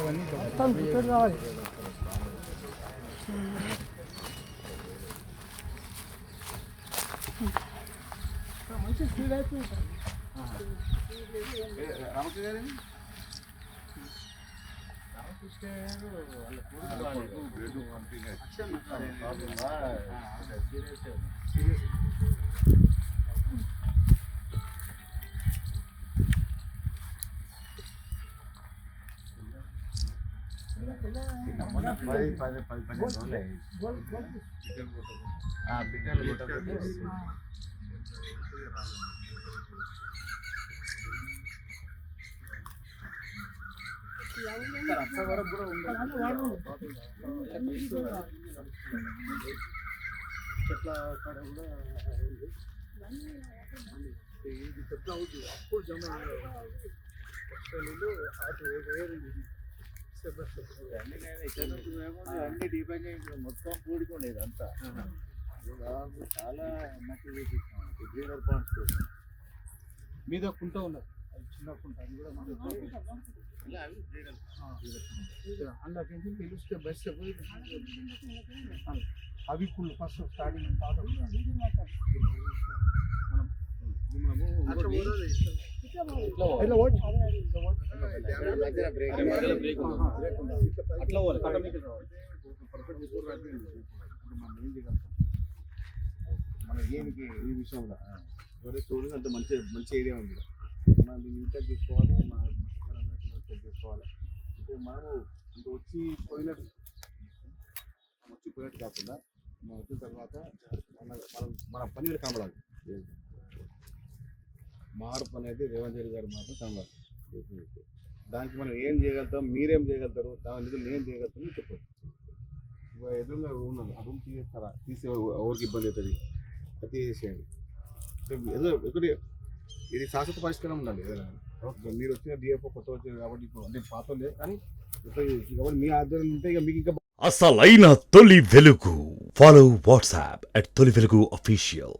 మొత్తం టికెట్ కావాలి. మంచి స్పీడ్ అవుతుంది సార్. చెట్ల కాడ కూడా ఇది పెద్ద అవుతుంది అప్పుడు జమ అన్ని డిపెండ్ అయ్యి మొత్తం కూడుకోలేదు అంతా చాలా మట్టి వేసిస్తాం పాయింట్స్ మీద కుంట ఉన్నది. అది చిన్న కుంట అది కూడా అందులోకి పిలిస్తే బస్ అవి కుళ్ళు ఫస్ట్ స్టార్టింగ్ పాత మన ఏమికి ఈ విషయంలో చూడండి అంత మంచి మంచి ఏరియా ఉంది. మనం దీన్ని ఇంటర్ చేసుకోవాలి, చేసుకోవాలి. అంటే మనము ఇంకా వచ్చిపోయినట్టు కాకుండా మనం వచ్చిన తర్వాత మన పని కనబడాలి. మార్పు అనేది రేవంత్ రెడ్డి గారు మాత్రం కనబడాలి. దానికి మనం ఏం చేయగలుగుతాం, మీరేం చేయగలుగుతారు, దాని నిధులు ఏం చేయగలుగుతాం చెప్పండి. ఎదురుగా ఉన్నాను ఆ రూమ్ తీసేస్తారా, తీసే ఎవరికి ఇబ్బంది అవుతుంది, అది తీసేసేయండి. ఏదో ఒకటి ఇది శాశ్వత పరిష్కారం ఉండాలి. ఏదైనా మీరు వచ్చిన డిఎఫ్ఓ కొత్త వచ్చింది కాబట్టి ఇప్పుడు అంటే పాత లేదు కానీ కాబట్టి మీ ఆధ్వర్యం ఉంటే ఇక మీకు ఇంకా అసలైన తొలి వెలుగు. ఫాలో వాట్సాప్ @తొలి వెలుగు official.